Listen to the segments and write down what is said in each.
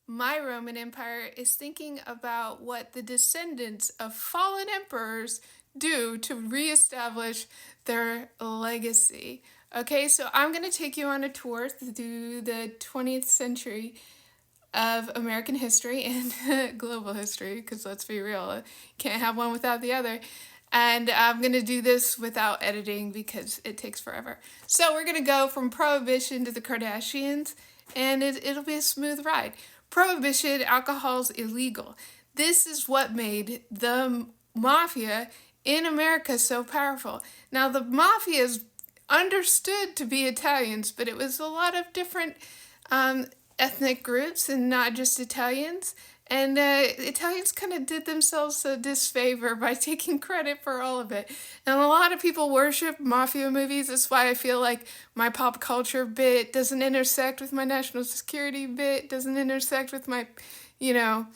my Roman Empire is thinking about what the descendants of fallen emperors do to reestablish their legacy. Okay, so I'm going to take you on a tour through the 20th century of American history and global history, because let's be real, can't have one without the other. And I'm going to do this without editing because it takes forever. So we're going to go from Prohibition to the Kardashians, and it'll be a smooth ride. Prohibition, alcohol's illegal. This is what made the mafia in America so powerful. Now, the mafia is understood to be Italians, but it was a lot of different ethnic groups and not just Italians. And Italians kind of did themselves a disfavor by taking credit for all of it. And a lot of people worship mafia movies. That's why I feel like my pop culture bit doesn't intersect with my national security bit, doesn't intersect with my, you know,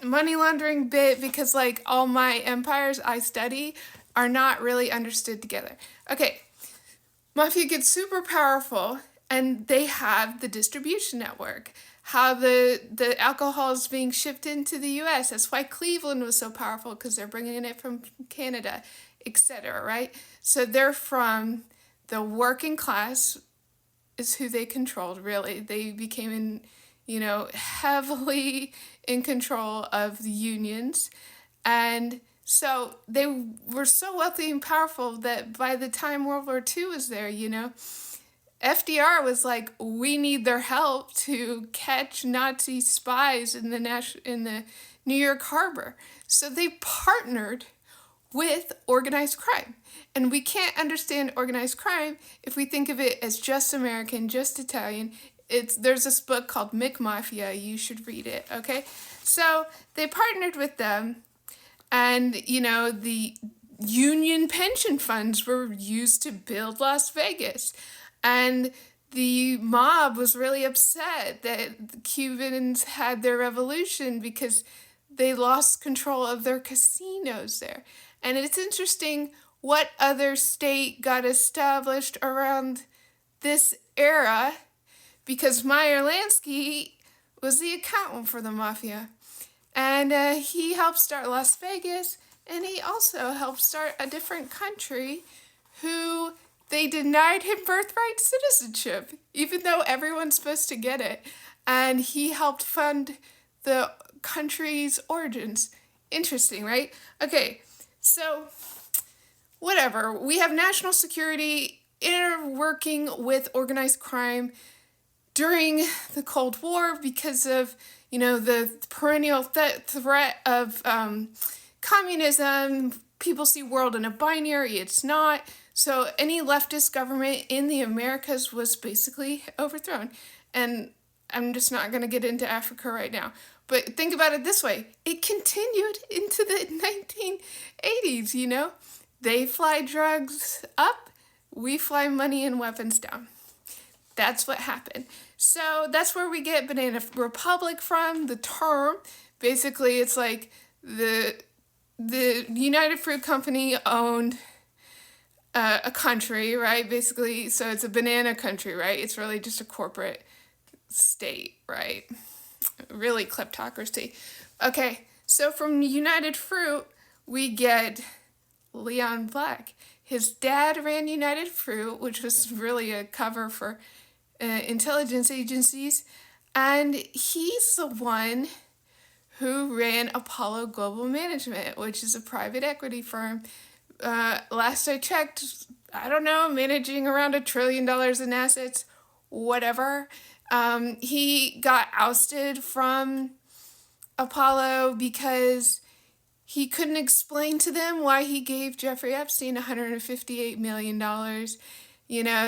money laundering bit, because like all my empires I study are not really understood together. Okay, mafia gets super powerful and they have the distribution network. How the alcohol is being shipped into the US. That's why Cleveland was so powerful, because they're bringing it from Canada, etc., right? So they're from the working class is who they controlled, really. They became heavily in control of the unions. And so they were so wealthy and powerful that by the time World War II was there, FDR was like, we need their help to catch Nazi spies in the New York harbor. So they partnered with organized crime. And we can't understand organized crime if we think of it as just American, just Italian. There's this book called McMafia. You should read it, okay? So they partnered with them, and the union pension funds were used to build Las Vegas. And the mob was really upset that the Cubans had their revolution because they lost control of their casinos there. And it's interesting what other state got established around this era, because Meyer Lansky was the accountant for the mafia. And he helped start Las Vegas, and he also helped start a different country who they denied him birthright citizenship, even though everyone's supposed to get it. And he helped fund the country's origins. Interesting, right? Okay, so whatever. We have national security interworking with organized crime during the Cold War because of, the perennial threat of communism. People see world in a binary. It's not. So any leftist government in the Americas was basically overthrown. And I'm just not going to get into Africa right now. But think about it this way. It continued into the 1980s, They fly drugs up, we fly money and weapons down. That's what happened. So that's where we get Banana Republic from, the term. Basically, it's like the United Fruit Company owned a country, right? Basically, so it's a banana country, right? It's really just a corporate state, right? Really kleptocracy. Okay, so from United Fruit, we get Leon Black. His dad ran United Fruit, which was really a cover for intelligence agencies, and he's the one who ran Apollo Global Management, which is a private equity firm. Last I checked, I don't know, managing around $1 trillion in assets, whatever. He got ousted from Apollo because he couldn't explain to them why he gave Jeffrey Epstein $158 million.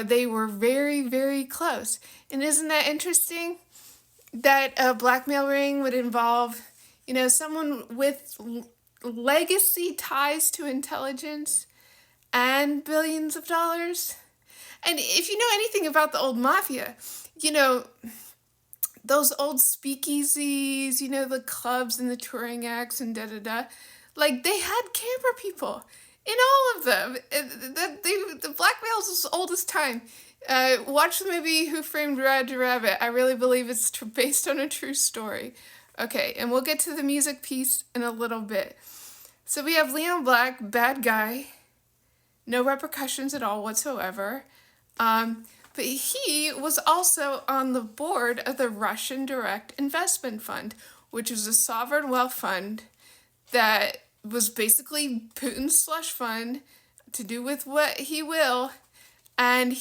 They were very, very close. And isn't that interesting that a blackmail ring would involve, someone with legacy ties to intelligence and billions of dollars? And if you know anything about the old mafia, those old speakeasies, the clubs and the touring acts and da-da-da, like they had camera people in all of them. The blackmail's as old as time. Watch the movie Who Framed Roger Rabbit. I really believe it's based on a true story. Okay, and we'll get to the music piece in a little bit. So we have Leon Black, bad guy, no repercussions at all whatsoever. But he was also on the board of the Russian Direct Investment Fund, which was a sovereign wealth fund that was basically Putin's slush fund to do with what he will. And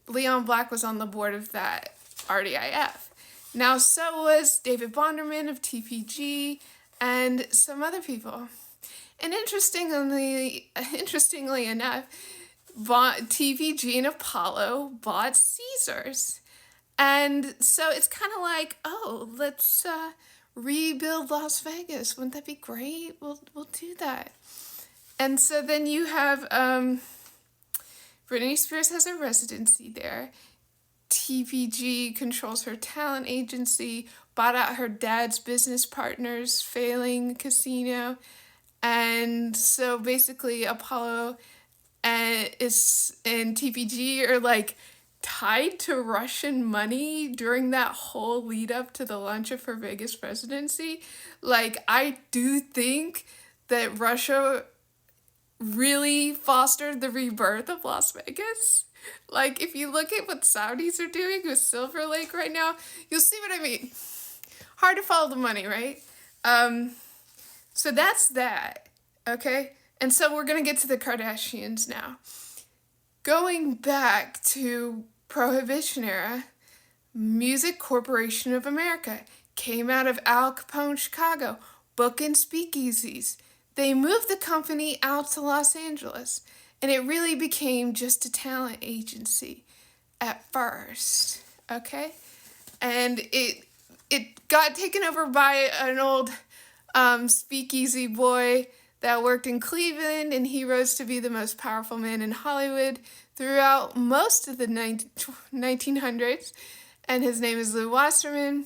Leon Black was on the board of that RDIF. Now, so was David Bonderman of TPG and some other people. And interestingly enough, TPG and Apollo bought Caesars. And so it's kind of like, oh, let's rebuild Las Vegas. Wouldn't that be great? We'll do that. And so then you have Britney Spears has a residency there. TPG controls her talent agency, bought out her dad's business partner's failing casino. And so basically Apollo and TPG are like tied to Russian money during that whole lead up to the launch of her Vegas presidency. Like, I do think that Russia really fostered the rebirth of Las Vegas. Like, if you look at what Saudis are doing with Silver Lake right now, you'll see what I mean. Hard to follow the money, right? So that's that, okay? And so we're going to get to the Kardashians now. Going back to Prohibition era, Music Corporation of America came out of Al Capone, Chicago, booking speakeasies. They moved the company out to Los Angeles, and it really became just a talent agency at first, okay? And it got taken over by an old speakeasy boy that worked in Cleveland, and he rose to be the most powerful man in Hollywood throughout most of the 1900s, and his name is Lou Wasserman.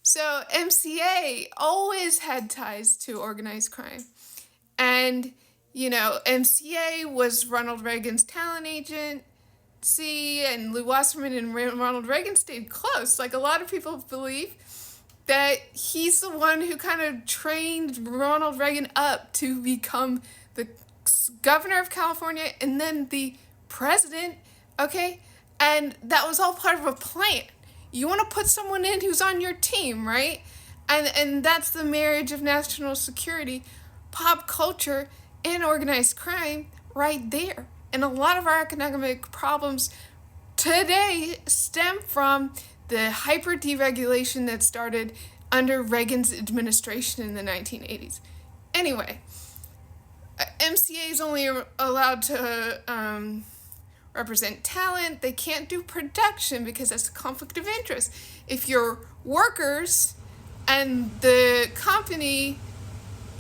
So MCA always had ties to organized crime. And, you know, MCA was Ronald Reagan's talent agent. And Lou Wasserman and Ronald Reagan stayed close. Like, a lot of people believe that he's the one who kind of trained Ronald Reagan up to become the governor of California and then the president, okay? And that was all part of a plan. You want to put someone in who's on your team, right? And that's the marriage of national security, pop culture, and organized crime right there. And a lot of our economic problems today stem from the hyper deregulation that started under Reagan's administration in the 1980s. Anyway, MCA is only allowed to represent talent. They can't do production because that's a conflict of interest. If you're workers and the company,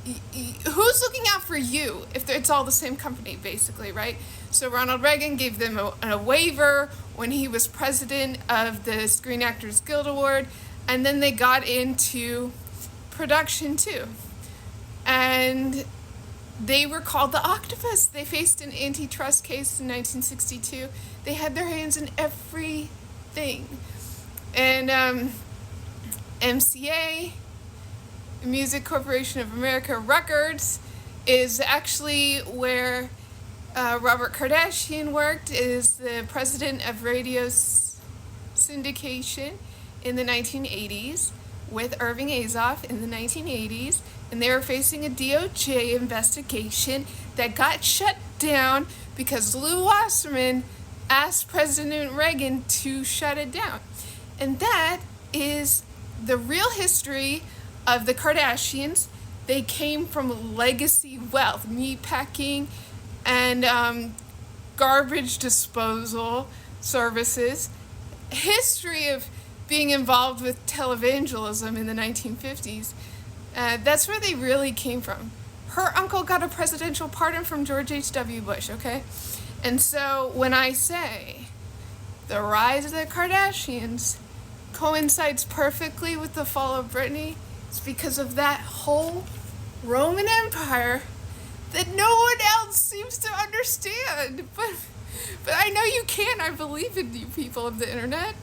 who's looking out for you if it's all the same company, basically, right? So Ronald Reagan gave them a waiver when he was president of the Screen Actors Guild Award, and then they got into production too. And they were called the Octopus. They faced an antitrust case in 1962. They had their hands in everything. And MCA, Music Corporation of America Records, is actually where Robert Kardashian worked, is the president of radio syndication in the 1980s with Irving Azoff in the 1980s, and they were facing a DOJ investigation that got shut down because Lou Wasserman asked President Reagan to shut it down. And that is the real history of the Kardashians. They came from legacy wealth, meatpacking, and garbage disposal services. History of being involved with televangelism in the 1950s. That's where they really came from. Her uncle got a presidential pardon from George H.W. Bush, okay? And so when I say the rise of the Kardashians coincides perfectly with the fall of Britney, it's because of that whole Roman Empire that no one else seems to understand. But But I know you can. I believe in you people of the internet.